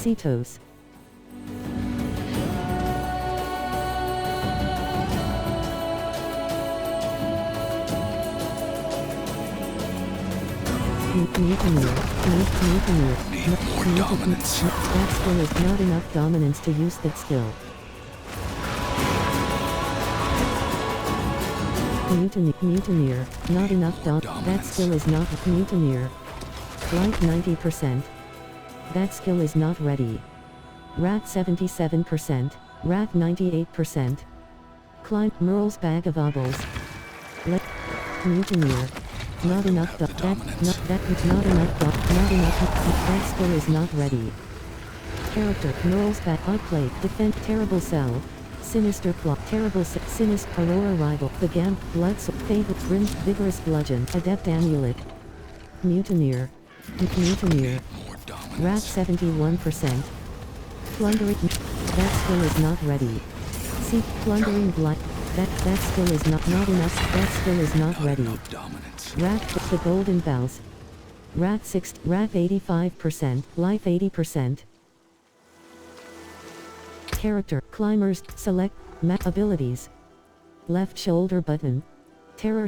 Cetos. Mutineer. Need more dominance. That skill is not enough dominance to use that skill. Mutineer. Not enough dominance. That skill is not mutineer. Life 90%. That skill is not ready. Rat 77%. Rat 98%. Climb Merle's bag of obbles. Mutineer. Not enough not enough that skill is not ready. Character Merle's back outplayed defend terrible cell. Sinister plot terrible sinister Aurora rival the Gam blood favorite rim vigorous bludgeon adept amulet. Mutineer. Rat 71%. Plundering that skill is not ready. See plundering blight that skill is not enough that skill is not ready. Rat the golden vows. Rat 85%, life 80%. Character climbers select map abilities. Left shoulder button. Terror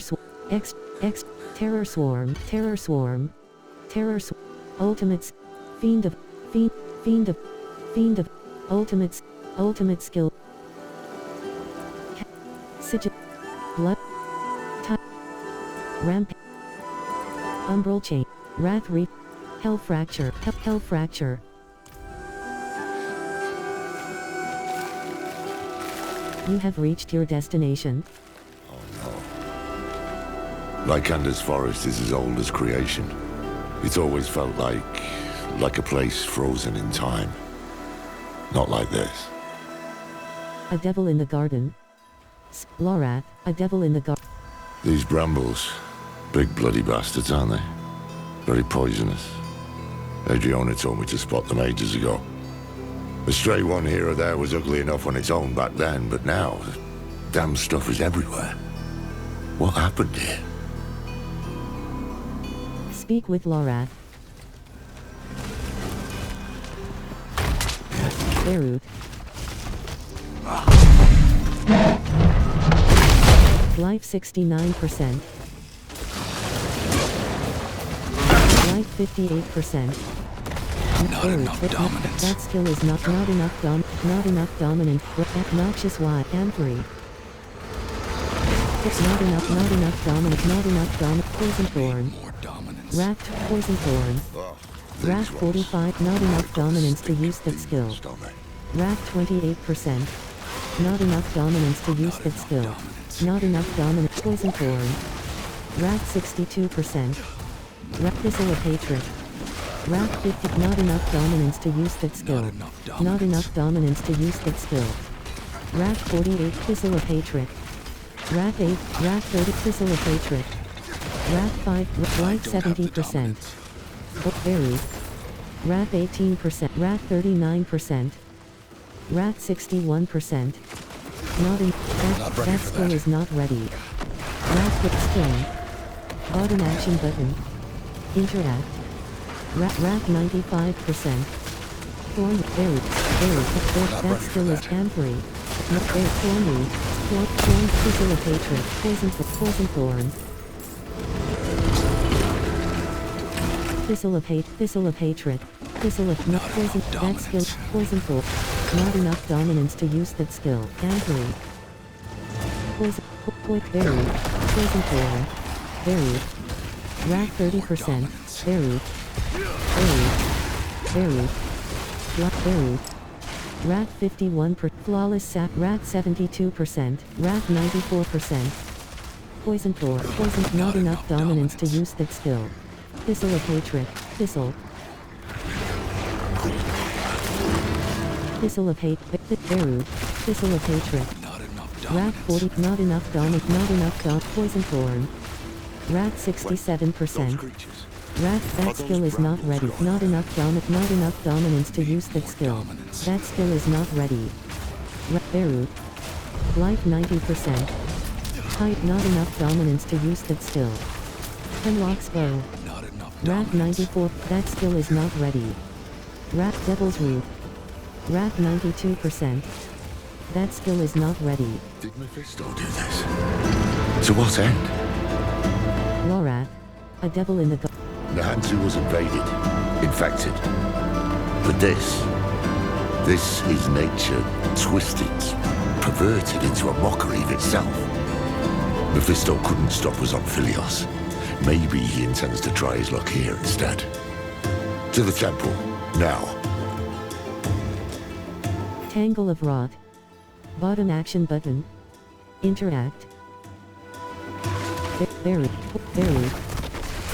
swarm ultimates fiend of ultimate skill. Sigil blood ramp umbral chain wrath reap hell fracture. You have reached your destination. Oh no. Lycander's forest is as old as creation. It's always felt like a place frozen in time. Not like this. A devil in the garden. Lorath, a devil in the garden. These brambles, big bloody bastards, aren't they? Very poisonous. Adriana told me to spot them ages ago. A stray one here or there was ugly enough on its own back then, but now, the damn stuff is everywhere. What happened here? Speak with Lorath. Beirut. Life 69%. Life 58%. Not enough dominance. That skill is not enough dominant. Noxious Y and 3. Not enough dominant. Poison thorn. More dominance. Wrapped poison thorn. Wrath 45. Not enough dominance to use that skill. Wrath 28%. Not enough dominance to use that skill. Not enough dominant. Poison thorn. Wrath 62%. Thistle of hatred. Wrath 50. Not enough dominance to use that skill. Not enough dominance to use that skill. Wrath 48. Thistle of hatred. Wrath 8. Wrath 30. Thistle of hatred. Wrath 5. Life 70%. Buried. Wrath 18%. Wrath 39%. Wrath 61%. That skill is not ready. Wrath with stone. Button action button. Interact. Wrath 95%. Thorn buried. That skill is Ampuri. Thorn reed. Thorn thistle of hatred. Poison thorn. Thistle of hatred. Thistle of not poison. That skill. Poison thorn. Not enough dominance to use that skill. Ampuri. Poison buried. Poison thorn. Buried. Wrath 30%. Buried. Buried. Rat 51%. Flawless sap. Rat 72%. Rat 94%. Poison thorn. Poison. Not enough dominance to use that skill. Thistle of hatred. Thistle. Thistle of hate. Buried. Thistle of hatred. Rat 40. Not enough dominance. Not enough poison thorn. Rat 67%. Rat, that skill is not ready. Not enough dominance to use that skill. That skill is not ready. Beirut. Life 90%. Height, not enough dominance to use that skill. Hemlock's bow. Rat 94. That skill is not ready. Rat Devil's Root. Rat 92%. That skill is not ready. Did Mephisto do this? To what end? Lorat. A devil in the The Hantu was invaded, infected. But this is nature twisted, perverted into a mockery of itself. Mephisto couldn't stop us on Philios. Maybe he intends to try his luck here instead. To the temple, now. Tangle of Rot. Bottom action button. Interact. Buried.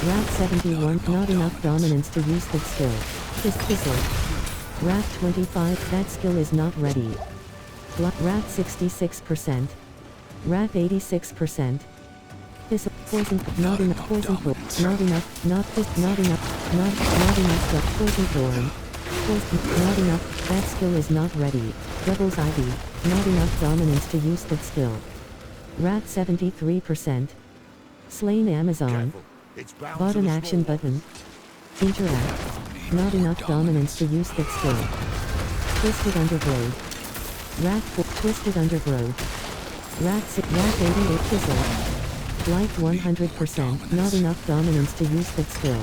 Rat 71, not enough dominance to use that skill. Thistle. Rat 25, that skill is not ready. Rat 66%. Rat 86%. Thistle, poison, not enough, poison, not enough, not enough, poison thorn. Not enough, that skill is not ready. Devil's Ivy, not enough dominance to use that skill. Rat 73%. Slain Amazon. Bottom action button. Interact. Not enough dominance to use that skill. Twisted Undergrowth. Rat Twisted Undergrowth. Rat 88 Fizzle. Life 100%. Not enough dominance to use that skill.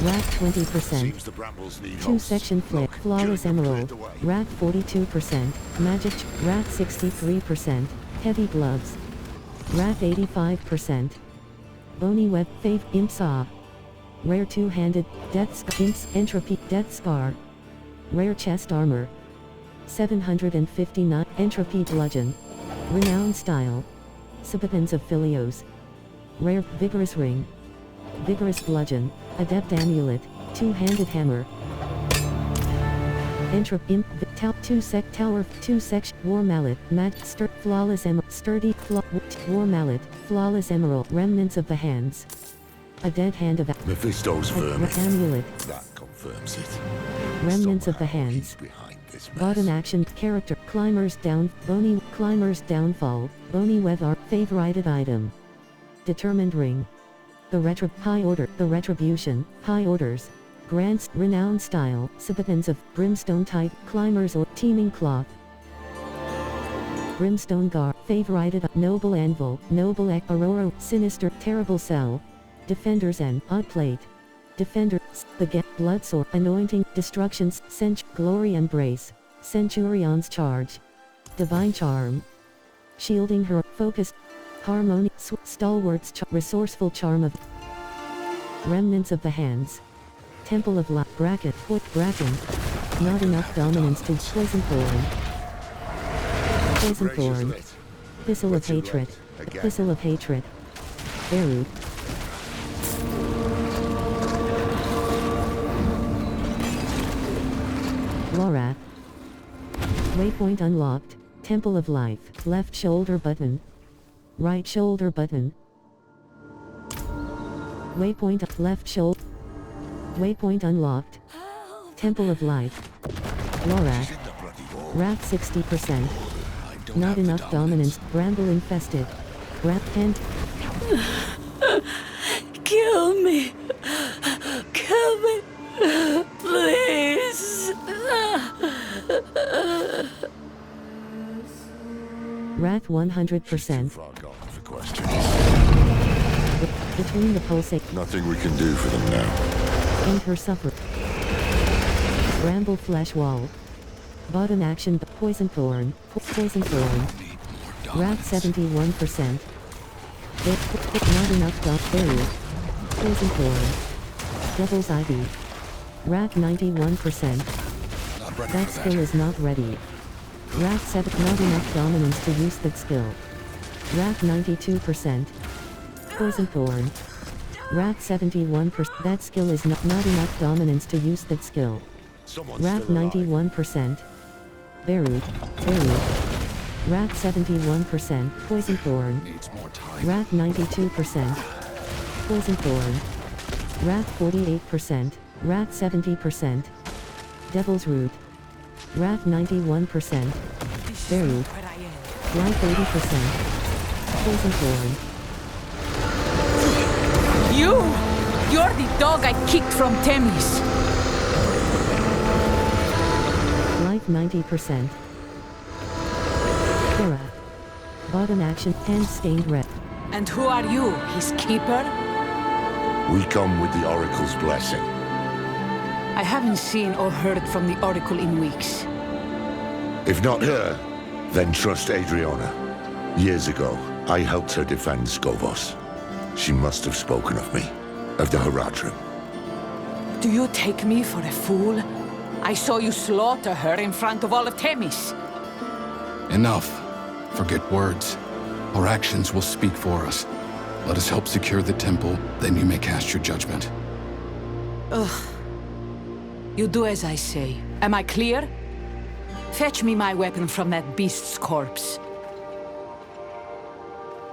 Rat 20%. 2 section flip. Flawless Emerald. Rat 42%. Magic. Rat 63%. Heavy Gloves. Rat 85%. Bony Web. Fave. Imp Saw. Rare two-handed. Death Imps. Entropy. Death Scar. Rare chest armor. 759. Entropy Bludgeon. Renowned Style. Subitons of Philios. Rare. Vigorous Ring. Vigorous Bludgeon. Adept Amulet. Two-handed Hammer. Entropy. Imp. 2 sec. Tower. 2 sec. War Mallet. Flawless Emerald. Sturdy. War Mallet. Flawless Emerald. Remnants of the Hands. A Dead Hand of Mephisto's vermin. Amulet. That confirms it. Remnants of the Hands. Bottom action. Character. Climbers down. Climbers downfall. Bony Web are favorited item. Determined Ring. The High Order. The Retribution. High Orders. Grants. Renowned Style. Subitons of Brimstone Type. Climbers or Teeming Cloth. Brimstone Gar. Favorited. Noble Anvil. Noble Aurora. Sinister. Terrible Cell. Defenders and Outplate. Defender. The Bloodsword. Anointing. Destructions. Glory Embrace. Centurion's Charge. Divine Charm. Shielding Her. Focus. Harmony. Stalwarts. Resourceful Charm of Remnants of the Hands. Temple of Light. Bracken. Not enough dominance to Poison Thorn. Poison Thorn. Thistle of Hatred. Thistle of Hatred. Buried. Lorat. Waypoint unlocked. Temple of Life. Left shoulder button. Right shoulder button. Waypoint left shoulder. Waypoint unlocked. Temple of Life. Lorat. Rat 60%. Not enough dominance. Bramble infested. Hand. Kill me. Kill me. Please. Rat 100%. Between the pulsate. Nothing we can do for them now. End her suffer. Bramble Flesh Wall. Bottom action. Poison Thorn. Poison Thorn. Rat 71%. Not enough barrier. Poison Thorn. Devil's Ivy. Rat 91%. That skill is not ready. Rat 7. Not enough dominance to use that skill. Rat 92%. Poison Thorn. Rat 71%. That skill is not enough dominance to use that skill. Rat 91%. Buried. Rat 71%. Poison Thorn. Rat 92%. Poison Thorn. Rat 48%. Rat 70%. Devil's Root. Rat 91%. Buried. Life 80%. Poison Thorn. You're the dog I kicked from Temis. Life 90%. Terra. Bottom action, hand stained red. And who are you, his keeper? We come with the Oracle's blessing. I haven't seen or heard from the Oracle in weeks. If not her, then trust Adriana. Years ago, I helped her defend Skovos. She must have spoken of me, of the Haradrim. Do you take me for a fool? I saw you slaughter her in front of all of Themis. Enough. Forget words. Our actions will speak for us. Let us help secure the temple, then you may cast your judgment. You do as I say. Am I clear? Fetch me my weapon from that beast's corpse.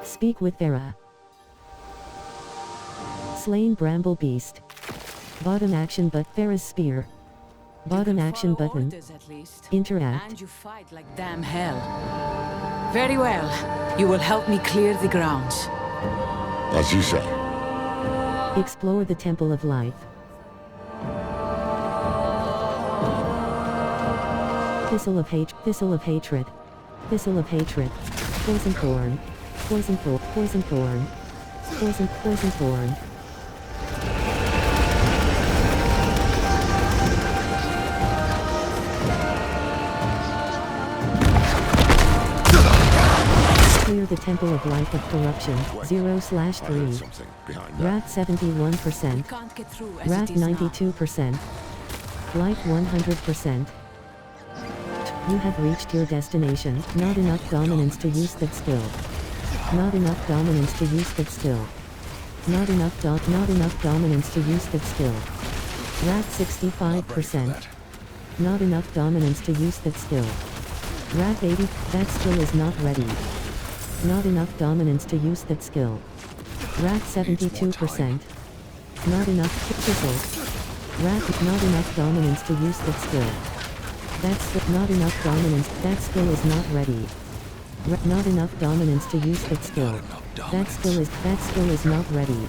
Speak with Terra. Slain Bramble Beast. Bottom action but Farah's spear. Bottom action Follow button. orders at least. Interact. And you fight like damn hell. Very well. You will help me clear the grounds. As you say. Explore the Temple of Life. Thistle of Hatred. Thistle of Hatred. Thistle of Hatred. Poison Thorn. Poison Thorn. Poison Thorn. Poison Thorn. Clear the Temple of Life of Corruption. 0/3. Something behind that. Rat 71%. Can't get through as Rat it is now. 92%. Life 100%. You have reached your destination. Not enough dominance to use that skill. Not enough dominance to use that skill. Not enough dominance to use that skill. Rat 65%. Not enough dominance to use that skill. Rat 80. That skill is not ready. Not enough dominance to use that skill. Rat 72%. Not enough chisel. Rat not enough dominance to use that skill. That's not enough dominance. That skill is not ready. Not enough dominance to use that skill. That skill is not ready.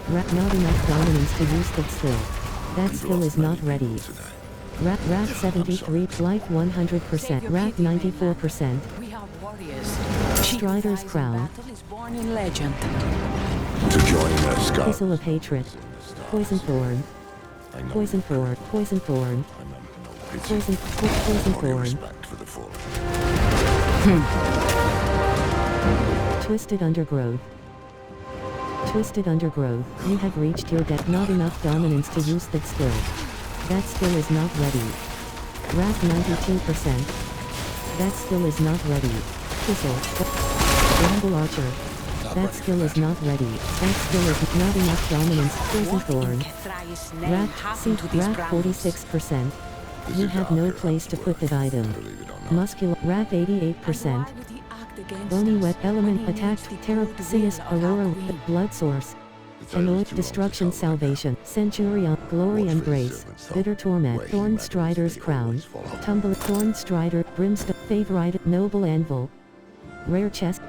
Not enough dominance to use that skill. That skill is not ready. Rat 73. Life 100%. Rat 94%. We are warriors. Strider's Crown. Battle is born in legend. To join us, Scott. Thistle of Hatred. Poison Thorn. Poison Thorn. Poison Thorn. Poison Thorn. Respect for the fallen. Twisted Undergrowth. Twisted Undergrowth. You have reached your death. Not enough dominance to use that skill. That skill is not ready. Rat 92%. That skill is not ready. Thistle. Bramble Archer. That skill is not ready. That skill is not enough dominance. Poison Thorn. Rat 46%. You have no place to put that item. Muscular. Rat 88%. Bony Web Element Attacked. Terror. Sinus. Aurora. Blood Source. Annoyed. Destruction. Salvation. Centurion. Glory and Grace. Bitter Torment. Thorn Strider's Crown. Tumble. Thorn Strider. Brimstone. Favorite. Noble Anvil. Rare Chest.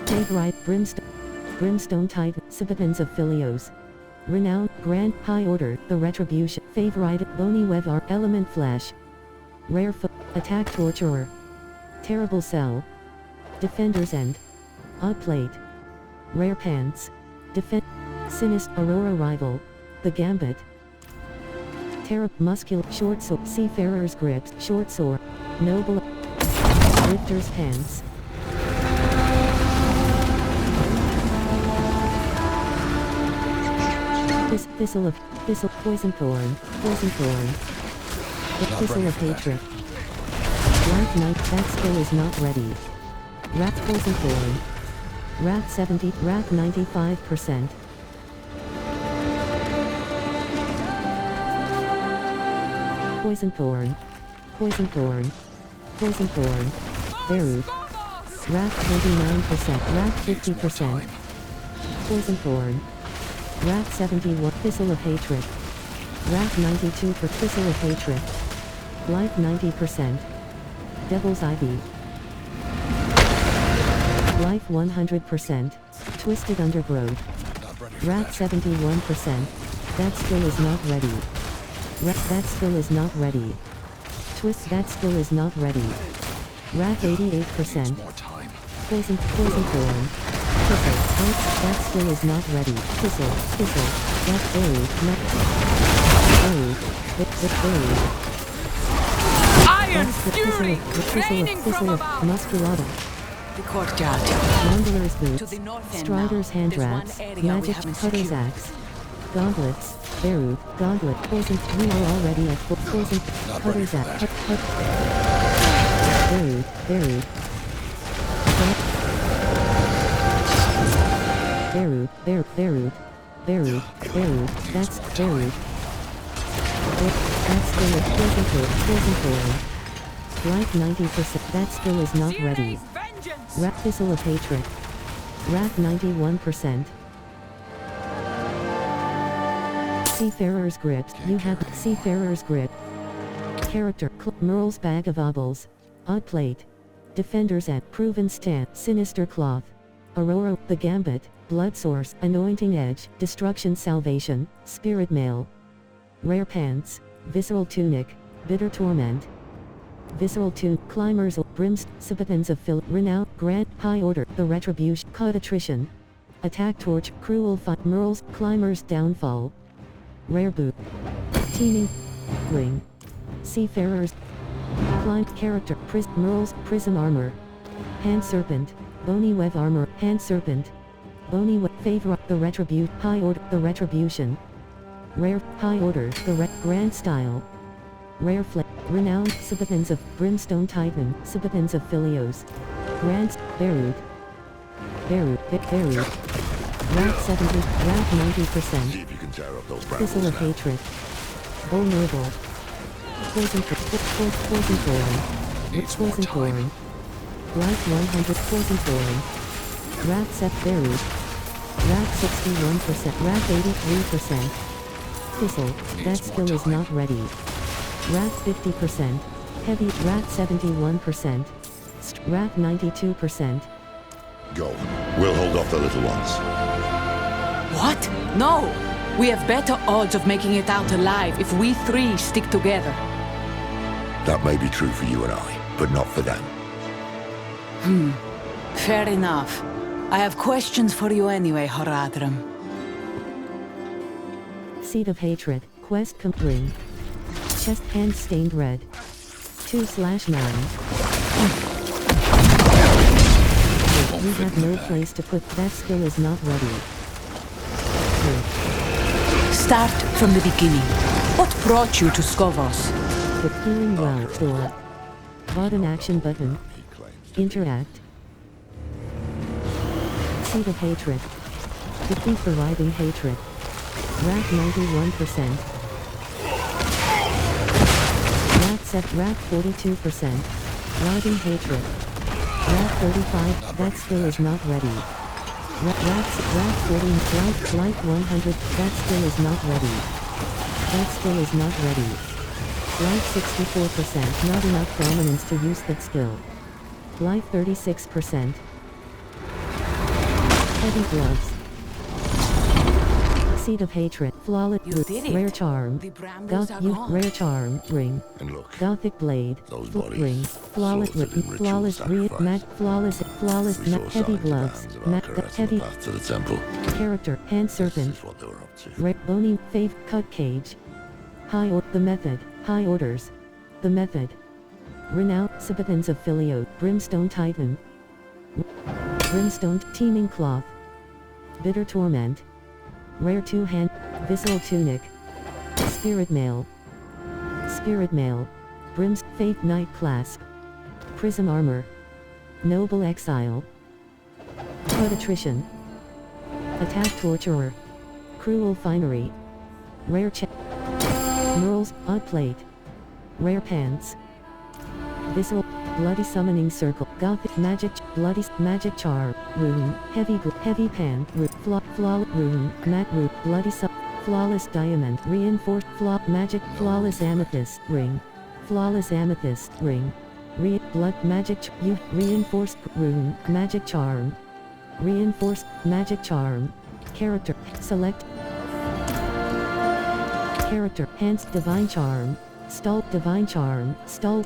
Favorite. Brimstone Type. Sabbatins of Philios. Renown. Grand. High Order. The Retribution. Favorite. Bony Web R. Element Flash. Rare Foot. Attack Torturer. Terrible Cell. Defender's End. Odd Plate. Rare Pants. Defend. Sinus. Aurora Rival. The Gambit. Terra. Muscular. Short Sword. Seafarer's Grips. Short Sword. Noble. Lifter's Pants. Thistle. Poison Thorn. Poison Thorn. Thistle of Hatred. Life Knight. That skill is not ready. Rat Poison Thorn. Rat 70. Rat 95%. Poison Thorn. Poison Thorn. Poison Thorn. Beirut. Rat 29%. Rat 50%. Poison Thorn. Rat 71. Thistle of Hatred. Rat 92 for Thistle of Hatred. Life 90%. Devil's Ivy. Life 100%. Twisted Undergrowth. Rat 71%. That skill is not ready. That skill is not ready. Twist, that skill is not ready. Wrath 88%. More time. Poison Thorn. Thistle, that skill is not ready. Thistle, that buried, not buried. Iron Fury! Raining from above! Musculata. The courtyard. Wanderer's To boots. the north end Strider's now. hand There's one wraps. area we Magic haven't cutter's secured. axe. Gauntlets. Barud. Gauntlet. Poison. We are already at poison. Not ready Cutter's for axe. that. Barud. That's Barud. That skill is poison thorn. Life 90%. That skill is not ready. Wrath Thistle of Hatred. Wrath 91%. Seafarer's Grip. You have Seafarer's Grip. Character. Merle's Bag of Obbles. Odd Plate. Defenders at Proven Stand. Sinister Cloth. Aurora. The Gambit. Blood Source. Anointing Edge. Destruction Salvation. Spirit Mail. Rare Pants. Visceral Tunic. Bitter Torment. Visceral Tune, Climbers, Brims, Sibitans of Phil, Renown, Grant, High Order, The Retribution, Caught Attrition. Attack Torch, Cruel Fight, Merle's, Climbers Downfall. Rare Boot. Teaming. Ring. Seafarers. Climb, Character, Merle's, Prism Armor. Hand Serpent, Bony Web Armor, Hand Serpent. Bony Web, Favor, The Retribution, High Order, The Retribution. Rare, High Order, The Grand Style. Rare Flame, Renowned, Sibitans of Brimstone Titan, Sibitans of Philios. Grants, Barud. Wrath 70, Wrath 90%. See if you can tear up those Thistle brambles of now. Hatred. Vulnerable. Poison Thorn. Needs more Poison time. Thorn. Life 100, Poison Thorn. Wrath Sep Barud. Wrath 61%, Wrath 83%. Thistle, that skill is not ready. Wrath 50%. Heavy, Wrath 71%. Wrath 92%. Go. We'll hold off the little ones. What? No! We have better odds of making it out alive if we three stick together. That may be true for you and I, but not for them. Fair enough. I have questions for you anyway, Horadrim. Seed of Hatred, Quest Ring. Chest hand stained red. 2/9. We have no place to put that skill is not ready. Start from the beginning. What brought you to Skovos? The Healing Well or Button Action Button. He claims. Interact. Seed of Hatred. Defeat the Writhing Hatred. Wrath 91%. Wrath 42%. Writhing Hatred. Wrath 35. That skill is not ready. Wrath 40. Life 100. That skill is not ready. That skill is not ready. Life 64%. Not enough dominance to use that skill. Life 36%. Heavy Gloves. Seed of Hatred. Flawless. You did it. Rare Charm. The brambles are gone. Rare Charm. Ring. And look, Gothic Blade. Those Foot bodies, Ring. Flawless. slaughtered in ritual Flawless. sacrifice. Flawless. we saw Heavy signs of Gloves. hands of our caress on Heavy. the path to the temple. Character. Hand This Serpent. is what they were up to. Bony. Fave. Cut Cage. The Method. High Orders. The Method. Renowned. Sibitans of Filio. Brimstone Titan. Brimstone. Teeming Cloth. Bitter Torment. Rare Two-Hand. Visceral Tunic. Spirit Mail. Brim's Faith Knight Clasp. Prism Armor. Noble Exile. Cut Attrition. Attack Torturer. Cruel Finery. Rare Merle's Odd Plate. Rare Pants. Visceral. Bloody Summoning Circle. Gothic Magic. Bloody Magic Charm. Rune. Heavy Pan. Flawless Rune. Matte Root. Bloody Flawless Diamond. Reinforced. Magic. Flawless Amethyst. Ring. Flawless Amethyst. Ring. Blood Magic. Reinforced Rune. Magic Charm. Reinforced Magic Charm. Character. Select. Character. Hence Divine Charm. Stall, divine charm, stall.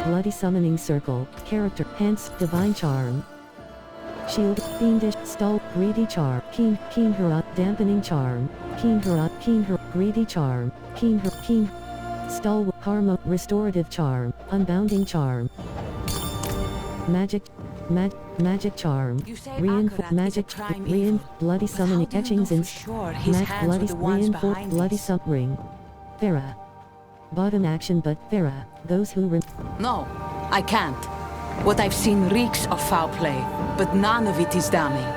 Bloody summoning circle, character, hence, divine charm. Shield, fiendish, stall, greedy charm, keen hurrah, dampening charm, keen hurrah, greedy charm, keen stall, karma, restorative charm, unbounding charm. Magic charm, magic, bloody summoning, etchings in, bloody ring. Farah. Bottom action but Farah, those who No, I can't. What I've seen reeks of foul play, but none of it is damning.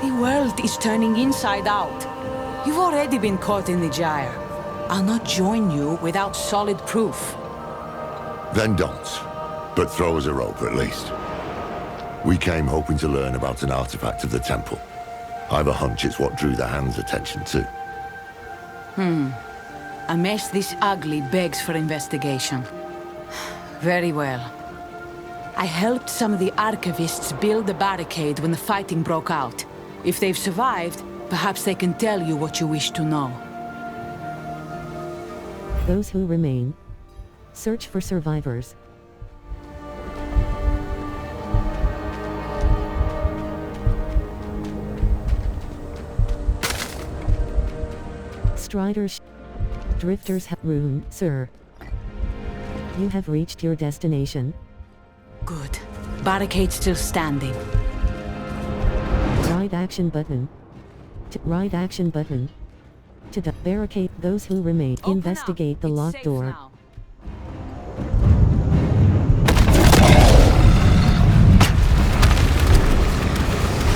The world is turning inside out. You've already been caught in the gyre. I'll not join you without solid proof. Then don't. But throw us a rope at least. We came hoping to learn about an artifact of the temple. I've a hunch it's what drew the Hand's attention too. A mess this ugly begs for investigation. Very well. I helped some of the archivists build the barricade when the fighting broke out. If they've survived, perhaps they can tell you what you wish to know. Those who remain. Search for survivors. Striders. Drifters rune, sir. You have reached your destination. Good. Barricade still standing. Right action button. Right action button. To barricade those who remain. Open Investigate up. the It's locked safe door. now.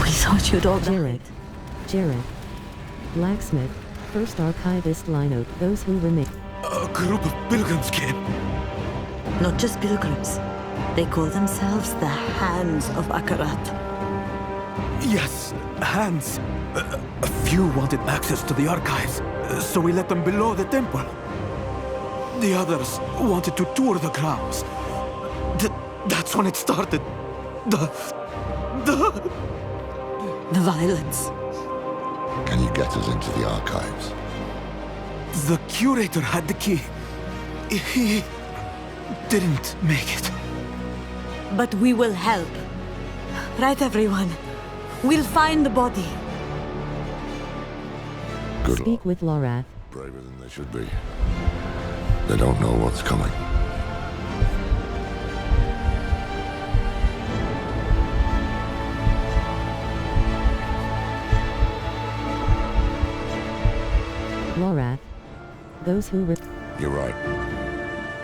We thought you'd all Jared. Blacksmith. First archivist lineout. Those who remain. A group of pilgrims came. Not just pilgrims. They call themselves the Hands of Akarat. Yes, hands. A few wanted access to the archives, so we let them below the temple. The others wanted to tour the grounds. That's when it started. The violence. Can you get us into the archives? The curator had the key. He didn't make it. But we will help. Right, everyone? We'll find the body. Good Speak luck. with Lorath. Braver than they should be. They don't know what's coming. Lorath. Those who You're right.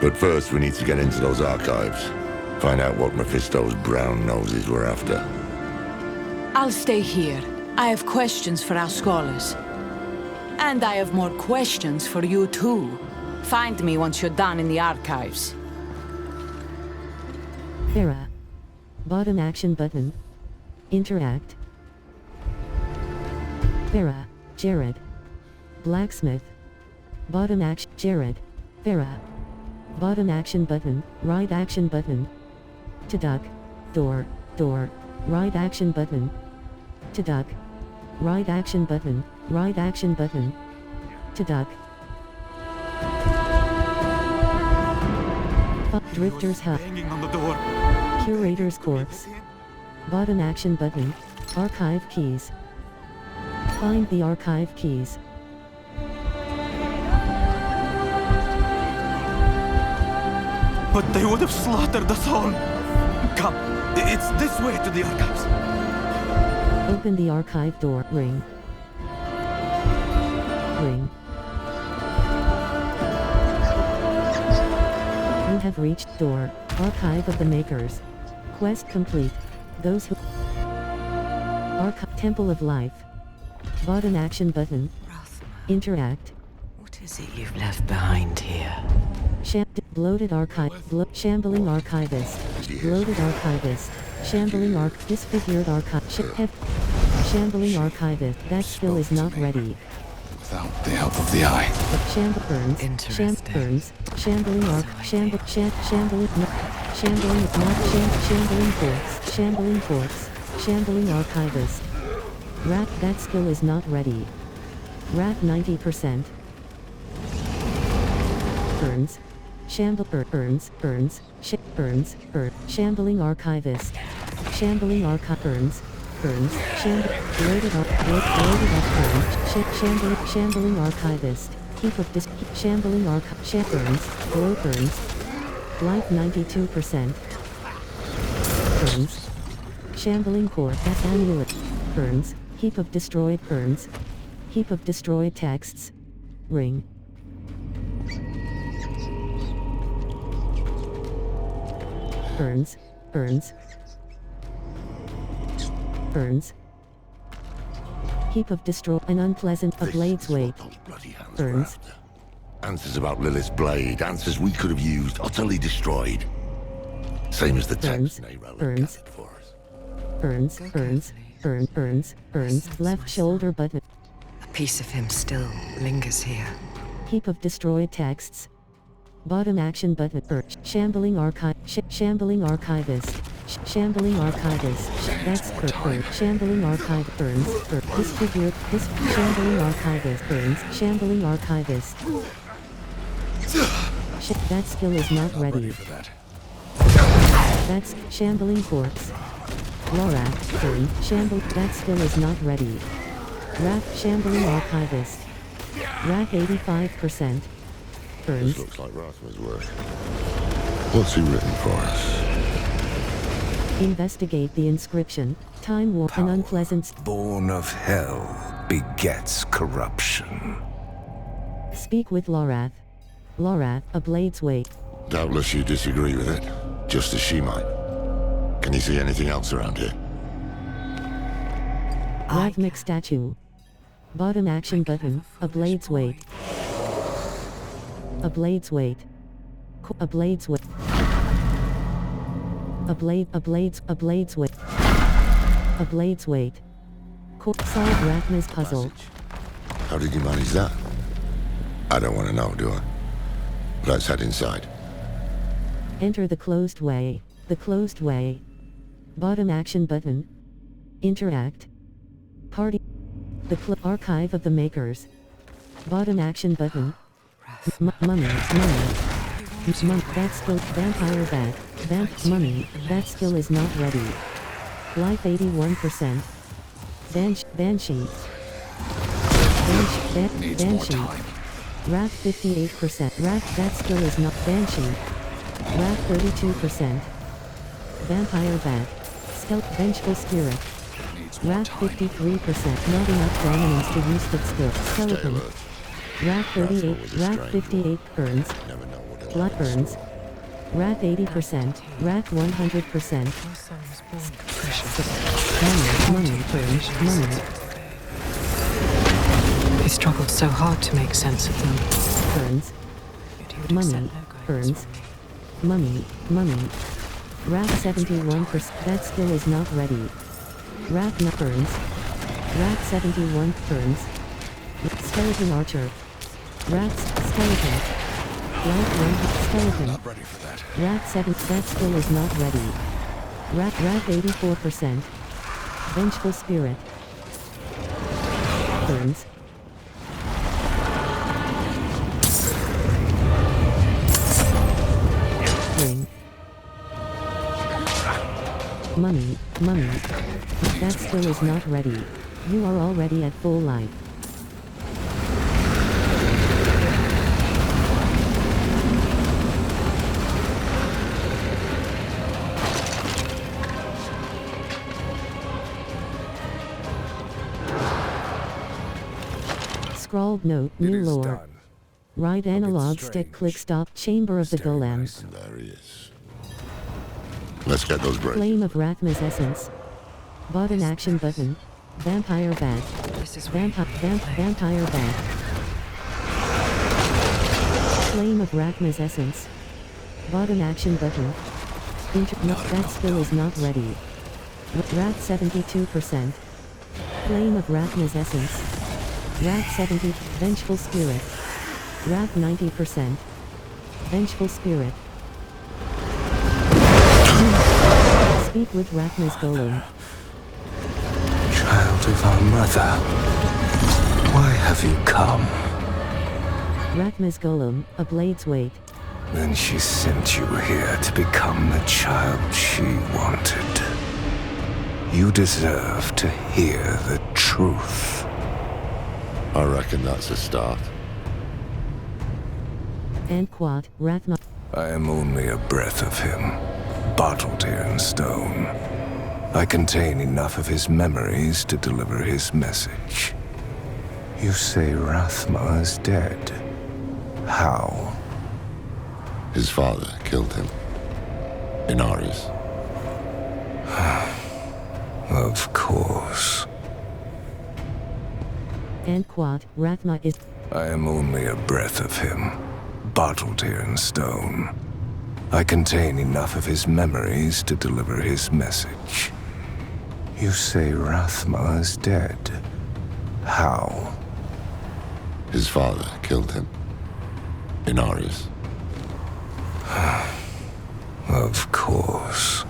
But first, we need to get into those archives. Find out what Mephisto's brown noses were after. I'll stay here. I have questions for our scholars. And I have more questions for you too. Find me once you're done in the archives. Farah. Bottom action button. Interact. Farah. Jared. Blacksmith. Bottom action. Jared. Farah. Bottom action button. Right action button. To duck. Door. Right action button. To duck. Right action button. Right action button. To duck. Drifter's hut. Banging on the door. Curator's corpse. Bottom action button. Archive keys. Find the archive keys. But they would have slaughtered us all. Come, it's this way to the archives. Open the archive door. Ring. You have reached door. Archive of the Makers. Quest complete. Those who... Temple of Life. Bottom action button. Interact. What is it you've left behind here? Bloated archive. Shambling archivist. Bloated archivist. Shambling disfigured archive. Shambling archivist. That skill is not ready. Without the help of the eye. Shambling forts. Shambling archivist. Rat, that skill is not ready. Rat 90%. Burns. Shambling Archivist. Shambling Burns. Loaded up Shambling Archivist. Heap of Shambling Burns. Life 92%. Burns. Shambling Core. Amulet. Burns. Heap of destroyed Burns. Heap of destroyed texts. Ring. Burns. Heap of destroy an unpleasant a blade's weight. Burns. Answers about Lilith's blade, answers we could have used, utterly destroyed. Same as the text Neyrella gathered for us. Burns. Left shoulder button. A piece of him still lingers here. Heap of destroyed texts. Bottom action button. Shambling Archivist. Shambling Archivist. That's Shambling Archive. Burns. Disfigured. Shambling Archivist. Burns. Shambling Archivist. That skill is not ready. That's Shambling Corpse. Lorath. Burn. That skill is not ready. Wrath. Shambling Archivist. Wrath 85%. Burns. This looks like Rathma's work. What's he written for us? Investigate the inscription. Time Warp and unpleasant. Born of hell begets corruption. Speak with Lorath. Lorath, a blade's weight. Doubtless you disagree with it, just as she might. Can you see anything else around here? Rhythmic statue. Bottom action button. A blade's weight. A blade's weight. A blade's weight. A blade's weight. A blade's weight. Solve Rathma's puzzle. How did you manage that? I don't want to know, do I? Let's head inside. Enter the closed way. The closed way. Bottom action button. Interact. Party. The archive of the makers. Bottom action button. Mummy. That skill. Vampire bat. Mummy. That skill is not ready. Life 81%. Banshee. Wrath 58%. Wrath. That skill is not. Banshee. Wrath 32%. Vampire bat. Vengeful spirit. Wrath 53%. Not enough dominance to use that skill. Skeleton. Wrath 38. Wrath 58. Burns. Blood burns. Wrath 80%. Wrath 100%. Money. He struggled so hard to make sense of them. Burns. Money. Burns. Money. Wrath 71%. That skill is not ready. Wrath not burns. Wrath 71 burns. Skeleton archer. Wrath skeleton. Wrath 1 skeleton. Not ready for that. Wrath 7. That skill is not ready. Wrath 84%. Vengeful spirit. Burns. Ring. Money. That skill is not ready. You are already at full life. Scrawled note, new lore. Right analog stick click stop chamber of the golem. There he is. Let's get those braids. Flame of Rathma's essence. Bottom action button. Vampire bat. Vampire bat. Flame of Rathma's essence. Bottom action button. That skill is not ready. Wrath 72%. Flame of Rathma's essence. Wrath 70. Vengeful spirit. Wrath 90%. Vengeful spirit. Speak with Rathma's golem. Child of our mother, why have you come? Rathma's golem, a blade's weight. Then she sent you here to become the child she wanted. You deserve to hear the truth. I reckon that's a start. And Quat, Rathma. I am only a breath of him, bottled here in stone. I contain enough of his memories to deliver his message. You say Rathma is dead. How? His father killed him. In Ares. Of course. And Quat, Rathma is. I am only a breath of him, bottled here in stone. I contain enough of his memories to deliver his message. You say Rathma is dead. How? His father killed him. In Ares. Of course.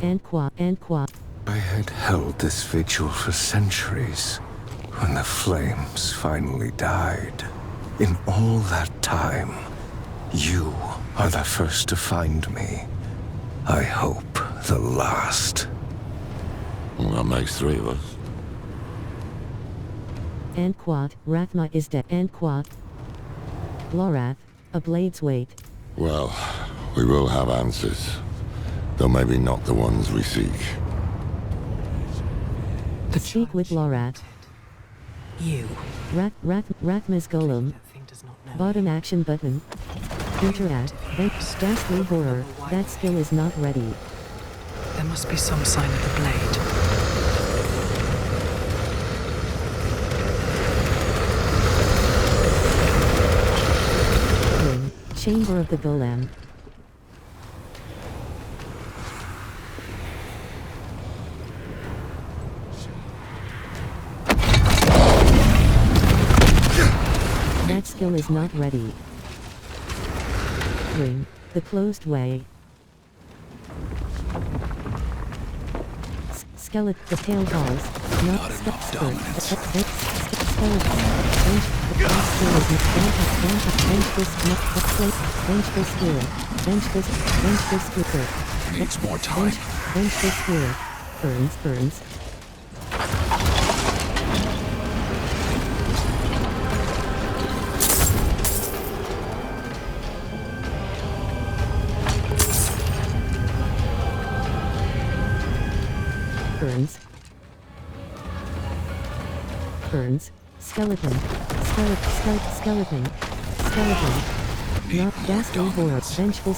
And Quat. I had held this vigil for centuries. When the flames finally died, in all that time, you are the first to find me. I hope the last. Well, that makes 3 of us. And Quat, Rathma is dead. And Quat. Lorath, a blade's weight. Well, we will have answers. Though maybe not the ones we seek. Speak with Lorath. You. Rathma's golem. That thing does not know. Bottom action button. Interact. Ghastly horror. That skill is not ready. There must be some sign of the blade. Chamber of the Golem. That skill is not ready. Ring. The closed way. Skeleton. The pale halls. Not skeleton. Skeleton. Vengeful spirit. Needs more time. Vengeful spirit. Burns. Skeleton. Not ghastly horror. Vengeful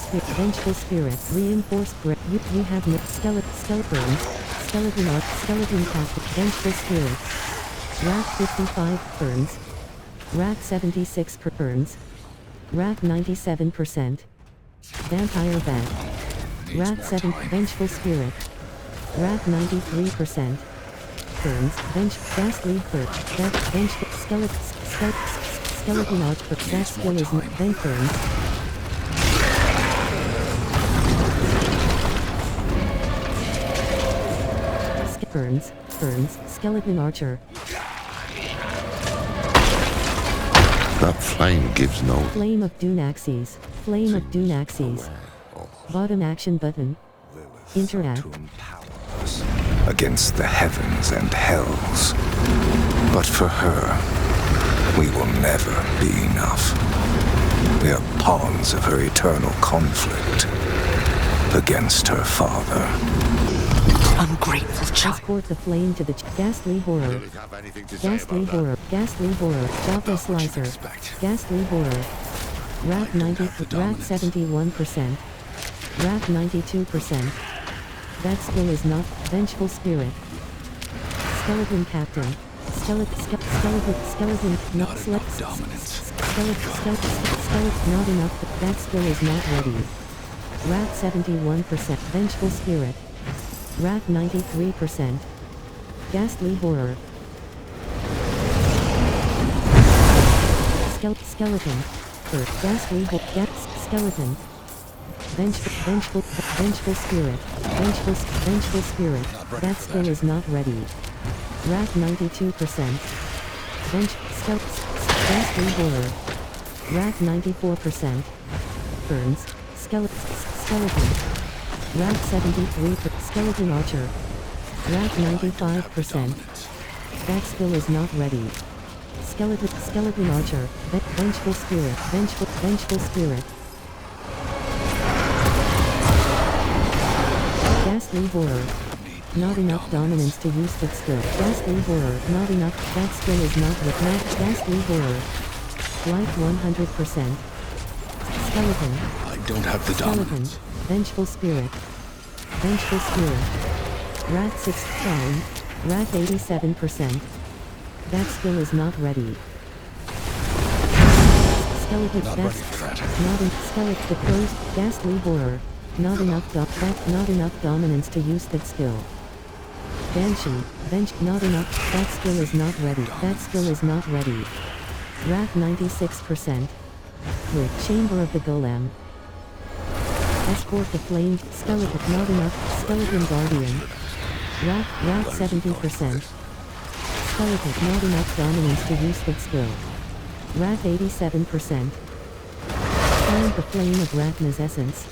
spirit. Reinforced grip. You have no skeleton arc. Skeleton cast. Vengeful spirit. Rack 55 burns. Rack 76 burns. Rack 97%. Vampire bat. Rack 7. Vengeful spirit. Rack 93%. Burns. Ghastly hurt. Skeleton arch. That skill is not. Then burns. Skeleton archer. That flame gives no... Flame of Dunaxes. Bottom action button. Interact. Against the heavens and hells. But for her, we will never be enough. We are pawns of her eternal conflict against her father. Ungrateful child. Escort the flame to the ghastly horror. Ghastly horror. Joppa slicer. Ghastly horror. Rack 90. Rack 71%. Rack 92%. That skill is not. Vengeful spirit. Skeleton captain. Skeleton. Not dominance. Skeleton. Not enough. That skill is not ready. Rack 71%. Vengeful spirit. Rack 93%. Ghastly horror. Skeleton. Ghastly skeleton. Vengeful spirit. Vengeful spirit. That skill is not ready. Rack 92%. Ghastly Horror. Wrath 94%. Burns. Skeleton. Wrath 73%. Skeleton Archer. Wrath 95%. That skill is not ready. Skeleton Archer. Vengeful Spirit. Vengeful Spirit. Ghastly Horror. Not enough dominance to use that skill. Ghastly Horror. Not enough. That skill is not ready. Ghastly Horror. Life 100%. Skeleton. I don't have the Skeleton. dominance. Vengeful Spirit. Vengeful Spirit. Wrath 6 Crown. Wrath 87%. That skill is not ready. Skeleton. Not ready for that. Not in skeleton. The closed. Ghastly Horror. Not enough dominance to use that skill. Banshee. Not enough. That skill is not ready. That skill is not ready. Wrath 96%. With Chamber of the Golem. Escort the Flame. Skeleton. Not enough. Skeleton Guardian. Wrath 70%. Skeleton. Not enough dominance to use that skill. Wrath 87%. Find the Flame of Ratna's Essence.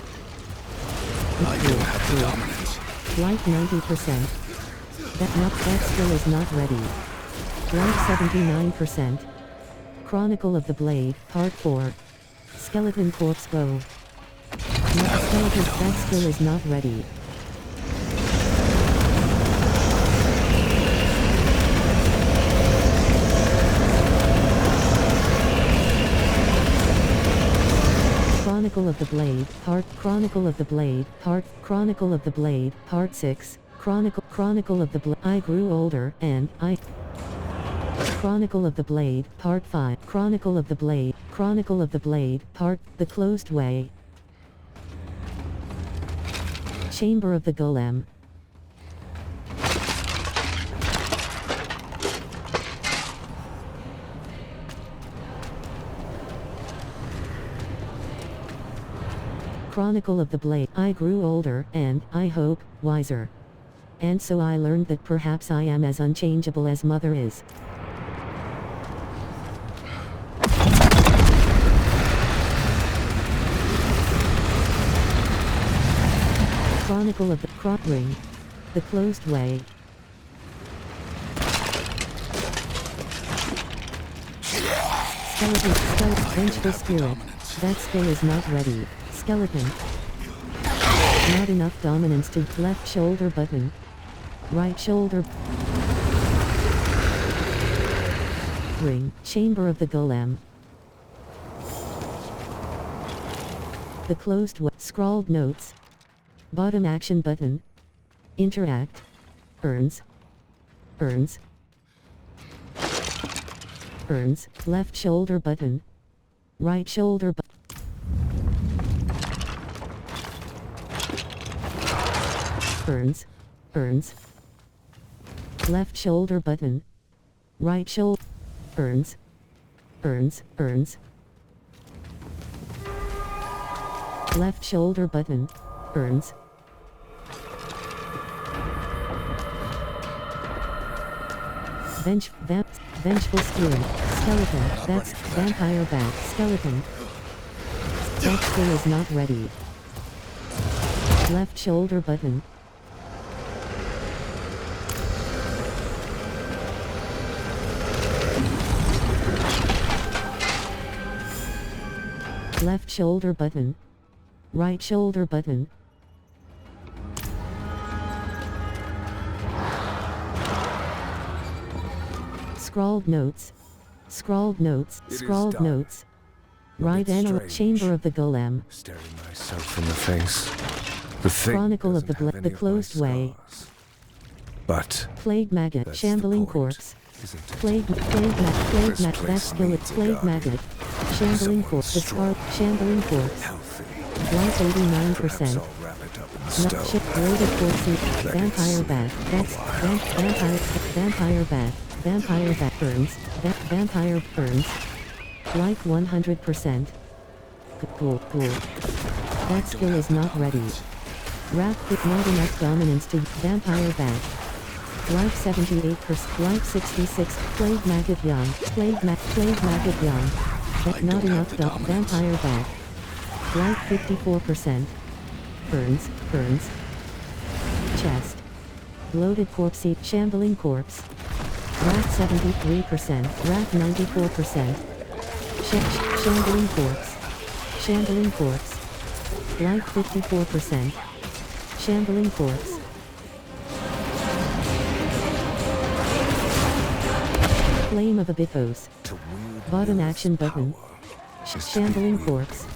I don't have the dominance. Life 90%. That skill is not ready. Life 79%. Chronicle of the Blade, Part 4. Skeleton Corpse Bow. Skeleton, that skill is not ready. Chronicle of the Blade, Chronicle of the Blade, Chronicle of the Blade, Part 6, Chronicle of the Blade. I grew older, and I... Chronicle of the Blade, Part 5, Chronicle of the Blade, Part... The Closed Way. Chamber of the Golem. Chronicle of the Blade. I grew older, and, I hope, wiser. And so I learned that perhaps I am as unchangeable as Mother is. Chronicle of the Crop Ring. The Closed Way. Skeleton, Vengeful Spirit. That skill is not ready. Skeleton. Not enough dominance to left shoulder button. Right shoulder. Ring. Chamber of the Golem. The Closed Way. Scrawled notes. Bottom action button. Interact. Earns. Left shoulder button. Right shoulder button. Earns. Left shoulder button. Right shoulder. Earns. Left shoulder button. Earns. Vengeful Spirit. Skeleton. That's Vampire Bat. Skeleton. That skill is not ready. Left shoulder button. Left shoulder button. Right shoulder button. Scrawled notes. Right analog. Chamber of the Golem. Staring myself in the face. The thing Chronicle of the doesn't have The any Closed my Way. scars. But Plague Maggot. that's Shambling the point, Corpse. isn't it? Plague This That place skill is needs a Plague guardian. Maggot. Shambling Someone Corpse. The strong. Shambling Corpse. Healthy. Life Perhaps 89%. I'll wrap it up in Not stone. ship loaded corpses. Let it Vampire sleep Bat. That's a while. Vampire Bat. Vampire Bat burns. Vampire burns. Life 100%. Cool. That skill is not ready. Wrath with not enough dominance to Vampire Bat. Life 78%. Life 66. Plague maggot young. Plague maggot young. Not enough dog. Vampire back. Life 54%. Burns. Chest. Bloated corpse seat. Shambling corpse. Rat 73%. Rat 94%. Shambling corpse. Shambling corpse. Life 54%. Shambling corpse. Flame of Abythos. Button action button. Shambling corpse.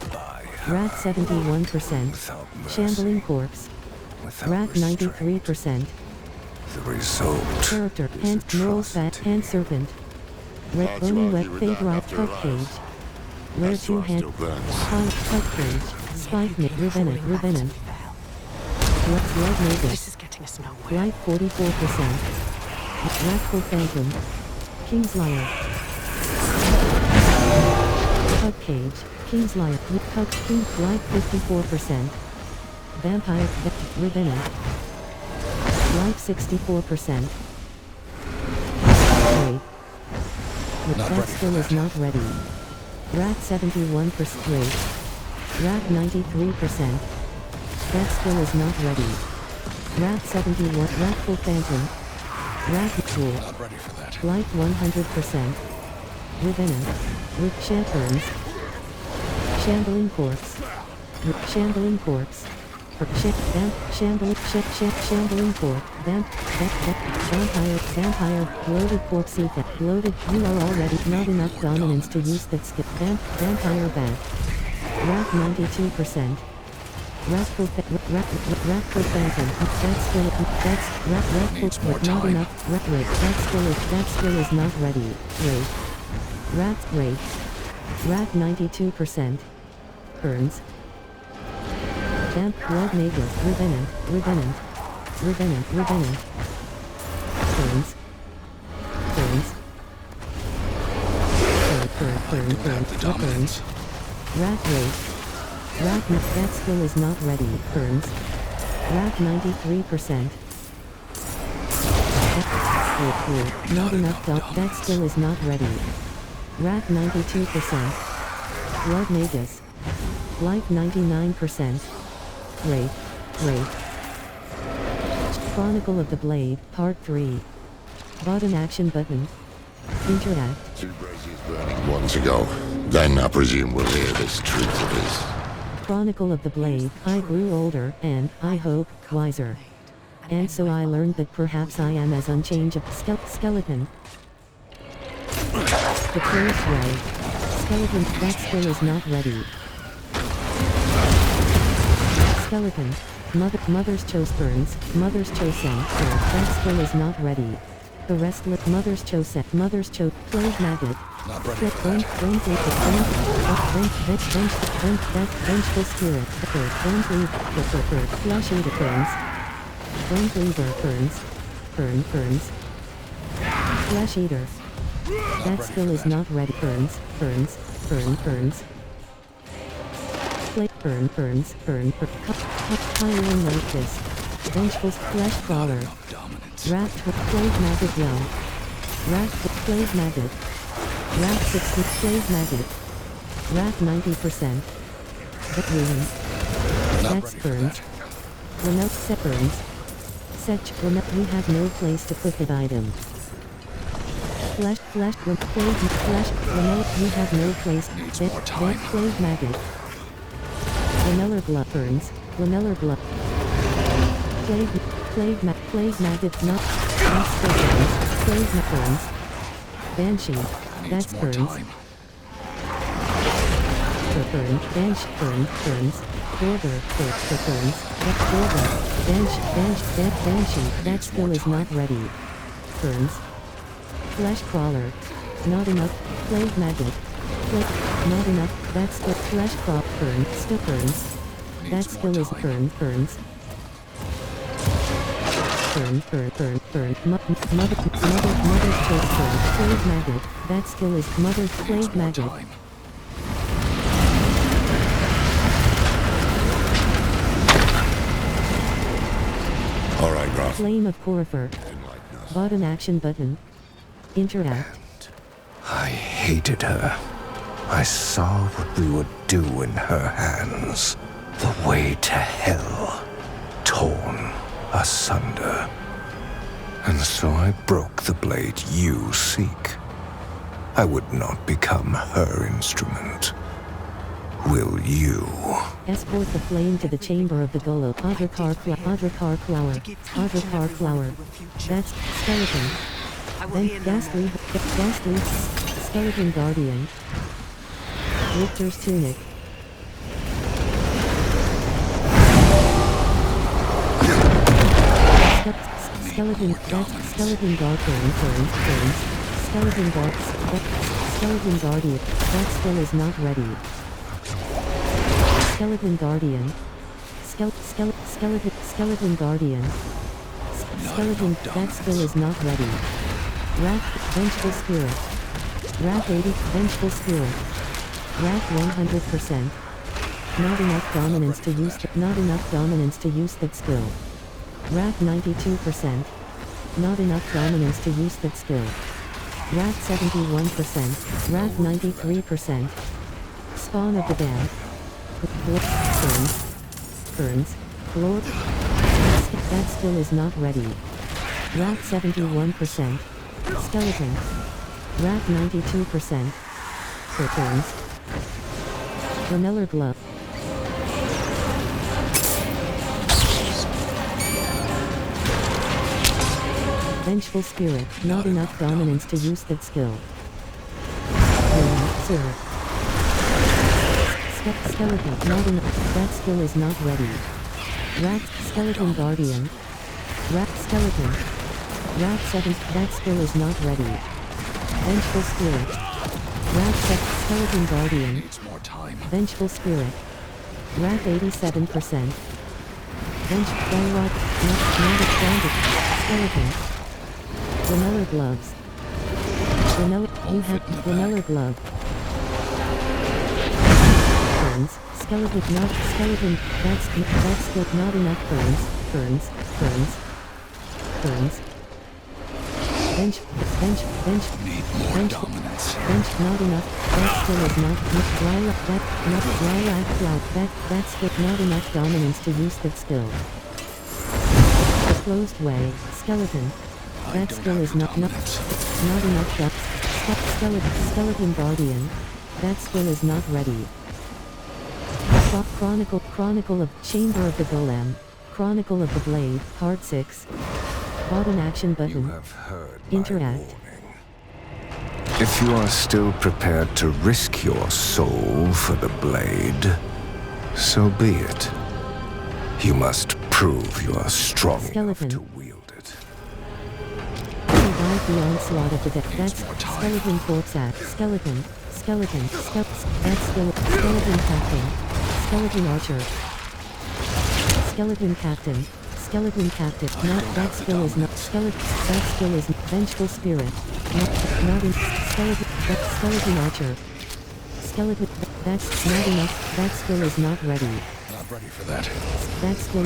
Rat 71%. Shambling corpse. Rat 93%. The result. Character. Hand. Neural fat. Hand serpent. Red bony wet fade right cut cage. Rare two hand. Cut cage. Spike nick. Revenant. Blood native. This is getting us nowhere. Life 44%. Wrathful Phantom. King's Liar. Cut cage. King's Liar. Cut King. Life 54%. Vampire. Revenant. Life 64%. Wait. That skill is not ready. Rat 71%. Wait. Rat 93%. That skill is not ready. Rat 71. Wrathful Phantom. Rat Tool. Not ready for that. Life 100%. Revenant. With Shamburns. Shambling corpse. Shambling corpse. Shambling corpse. Vampire. Loaded corpse effect. Loaded. You are already not enough dominance to use that skill. Vampire back. Rat 92%. Wrathful Phantom. That's not enough. That skill is not ready. Wraith. Rat 92%. Burns. Damp blood native. Revenant. Burns. Burns. Rat Wraith. That skill is not ready. Burns. Rat 93%. Not enough dog. That skill is not ready. Rat 92%. Blood Magus. Life 99%. Wraith. Chronicle of the Blade, Part 3. Button action button. Interact. 2 braziers burning 1 to go. Then I presume we'll hear this truth of his. Chronicle of the Blade. I grew older, and, I hope, wiser. And so I learned that perhaps I am as unchangeable skeleton. The first way. Skeleton, that skill is not ready. Skeleton. Mother's Chosen. That skill is not ready. The restless Mother's Chosen. Plague Maggot. Not ready for that. Vengeful Spirit. Flesh Eater Burns. Bone Cleaver Burns. Flesh Eater. That skill is not ready. Burns. Hiring like this. Vengeful Flesh Crawler. Rat Plague Maggot Young. Rat Plague Maggot. Rat 60 Plague Maggot. Rat 90%. That ruins. That's Burns. Remote set Burns. We have no place to put that item. Remote, we have no place. That Plague Maggot. Lamellar Blood Burns. Lamellar Blood. Plague Maggot not. Plague Burns. Banshee. That's Burns. Burns. Border. Burns. That's Border. Banshee. That skill is not ready. Burns. Flesh Crawler. Not enough. Plague Maggot. Not enough. That's the Flesh Crawler. Burns. Still Burns. That skill is Burns. Mother's Chosen. Plague Maggot. That skill is Mother's Plague Maggot. All right, Roth. Flame of Corifer. Button action button. Interact. I hated her. I saw what we would do in her hands. The way to hell. Torn asunder. And so I broke the blade you seek. I would not become her instrument. Will you? Escort the flame to the chamber of the golem. Adrakar flower. Adrakar flower. That's skeleton. Then ghastly. Skeleton guardian. Richter's tunic. Skeleton. That's skeleton guardian. Skeleton guardian. That skill is not ready. Skeleton guardian. Skeleton guardian. Skeleton. That skill is not ready. Wrath. Vengeful spirit. Wrath 80. Vengeful spirit. Wrath 100%. Not enough dominance to use. Not enough dominance to use that skill. Wrath 92%. Not enough dominance to use that skill. Wrath 71%. Wrath 93%. Spawn of the damned. Burns. Lord. That skill is not ready. Wrath 71%. Skeleton. Wrath 92%. Burns. Vanilla glove. Vengeful spirit. Not enough dominance to use that skill. Sir. Skeleton. Not enough. That skill is not ready. Wrath. Skeleton guardian. Wrath. Skeleton. Wrath 7. That skill is not ready. Vengeful spirit. Wrath. Skeleton guardian. Needs more time. Vengeful spirit. Wrath 87%. Vengeful not a grounded. Skeleton. Vanilla gloves. Vanilla. You have vanilla glove. Burns. Skeleton. Not skeleton. That's good. Not enough burns. Bench. Need more dominance. Bench. Not enough. That skill is not. That's good. Not enough dominance to use that skill. The closed way. Skeleton. That skill is not enough. Skeleton guardian. That skill is not ready. Chronicle of Chamber of the Golem. Chronicle of the Blade. Part 6. Button action button. You have heard my Interact. warning. If you are still prepared to risk your soul for the blade, so be it. You must prove you are strong enough Skeleton. to wield it. Survive the onslaught of the dead. That's skeleton corpse at skeleton. That's skeleton captain. Skeleton archer. Skeleton captain. Not that skill is not skeleton. That skill is vengeful spirit. Not in skeleton. That skeleton archer. Skeleton. That's not enough. That skill is not ready. Not ready for that. That skill.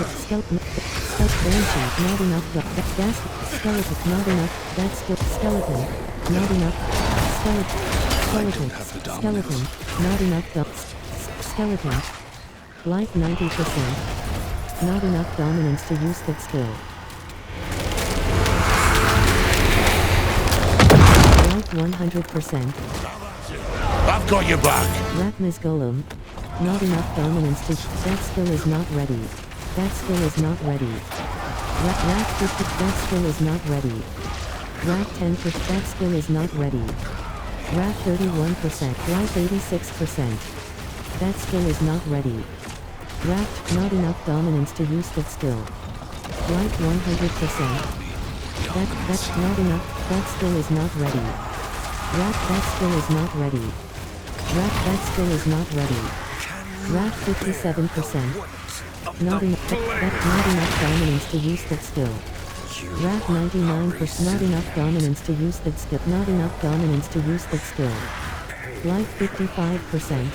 Banshee. Not enough. Gas. Skeleton. Not enough. That skill. Skeleton. Not enough. Skeleton. Not enough. Skeleton. Life 90%. Not enough dominance to use that skill. Life 100%. I've got your back. Ratmas Golem. Not enough dominance to... That skill is not ready. That skill is not ready. Rat 50. That skill is not ready. Rat 10%. That skill is not ready. Rat 31%. Life 86%. That skill is not ready. Rat, not enough dominance to use that skill. Life 100%. That's not enough. That skill is not ready. Rat, that skill is not ready. Rat, that skill is not ready. Rat 57%. Not enough dominance to use that skill. Rat 99%. Not enough dominance to use that skill. Not enough dominance to use that skill. Life 55%.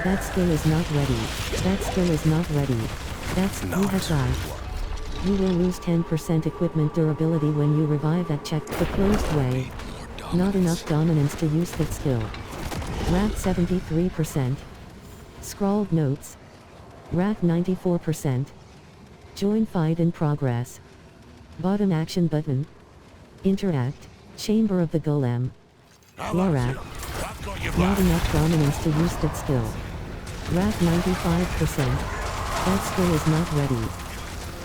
That skill is not ready. That skill is not ready. That's you have died. You will lose 10% equipment durability when you revive at check. The closed way. Not enough dominance to use that skill. Rat 73%. Scrawled notes. Rat 94%. Join fight in progress. Bottom action button. Interact. Chamber of the Golem. Lorat. Not enough dominance to use that skill. Rat 95%. That skill is not ready.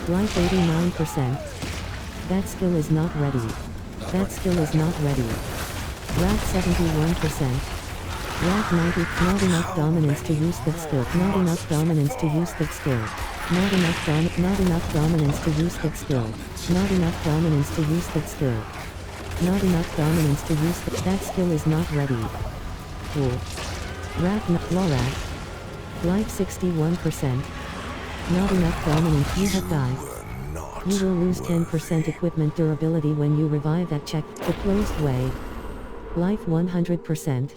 Life 89%. That skill is not ready. That skill is not ready. Rat 71%. Rat 90. Not enough dominance to use that skill. Not enough dominance to use that skill. Not enough dominance to use that skill. Not enough dominance to use that skill. Not enough dominance to use that skill is not ready. Cool. Rat Lorat. Life 61%. Not enough dominance. You have died. You will lose 10% equipment durability when you revive at check. The closed way. Life 100%.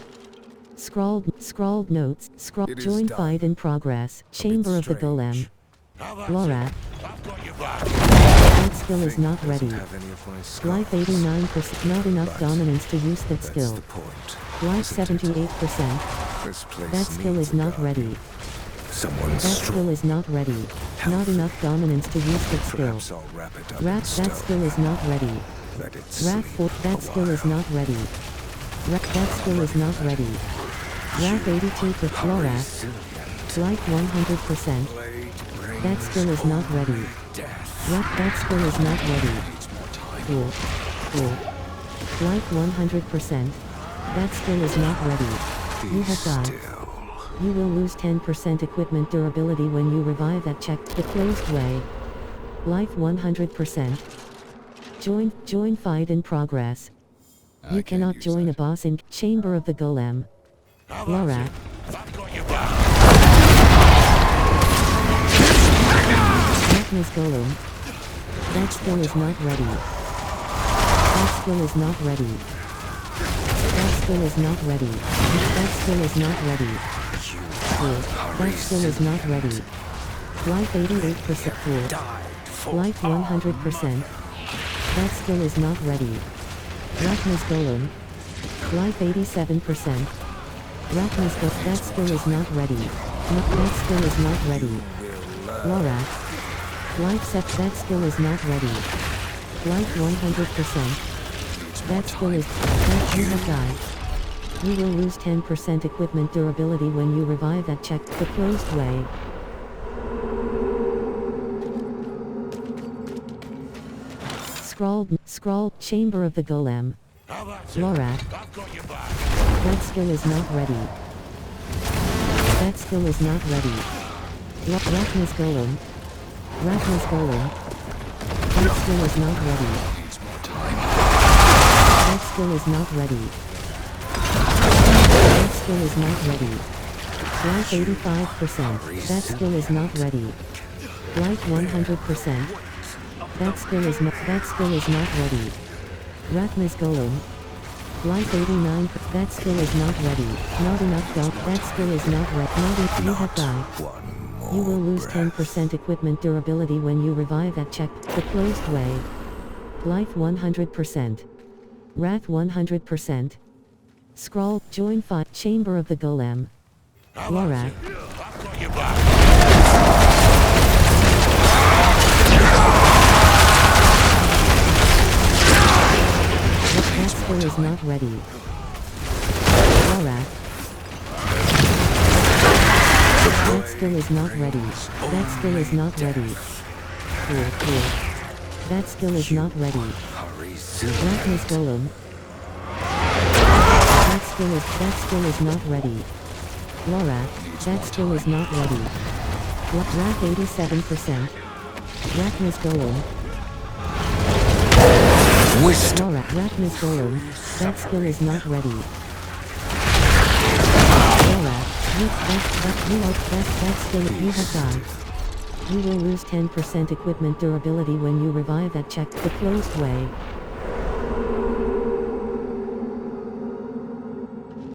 Scrawled notes. Join fight in progress. Chamber of the Golem. Lorat. That skill is not ready. Life 89%. Not enough dominance to use that skill. Life 78%. That skill is not ready. That skill is not ready. Not enough dominance to use that skill. Rat. That skill is not ready. Rat 4. That skill is not ready. Rat. That skill is not ready. Rat 82%. Lorat. Life 100%. That skill is not ready. Rat. That skill is not ready. Cool. Life 100%. That skill is not ready. You have died. You will lose 10% equipment durability when you revive at check. The closed way. Life 100%. Join fight in progress. You cannot join a boss in Chamber of the Golem. Lorat. Darkness Golem. That skill is not ready. That skill is not ready. That skill is not ready. That skill is not ready. Cool. That skill is not ready. Life 88%. Cool. Life 100%. That skill is not ready. Darkness Golem. Life 87%. Darkness Golem. That skill is not ready. That skill is not ready. Lorat. Life set. That skill is not ready. Life 100%. That skill is. That you have died. You will lose 10% equipment durability when you revive at check. The closed way. Scrawled. Chamber of the Golem. Lorat. That skill is not ready. That skill is not ready. Darkness Golem. Darkness Golem. That skill is not ready. That skill is not ready. That skill is not ready. Life 85%. That skill is not ready. Life 100%. That skill is not ready. Rathnus Golem. Life 89. That skill is not ready. Not enough dog. That skill is not ready. You have died. You will lose 10% equipment durability when you revive at check. The closed way. Life 100%. Wrath 100%. Scroll. Join fight. Chamber of the Golem. Lorat. That skill is not ready. Lorat. That skill is not ready. That skill is not ready. Cool. That skill is not ready. Rathnus Golem. That skill is not ready. Lorat. That skill is not ready. Wrath 87%. Rathnus Golem. Lorat. Rathnus Golem. That skill is not ready. Lorat. That skill. You have died. You will lose 10% equipment durability when you revive at check. The closed way.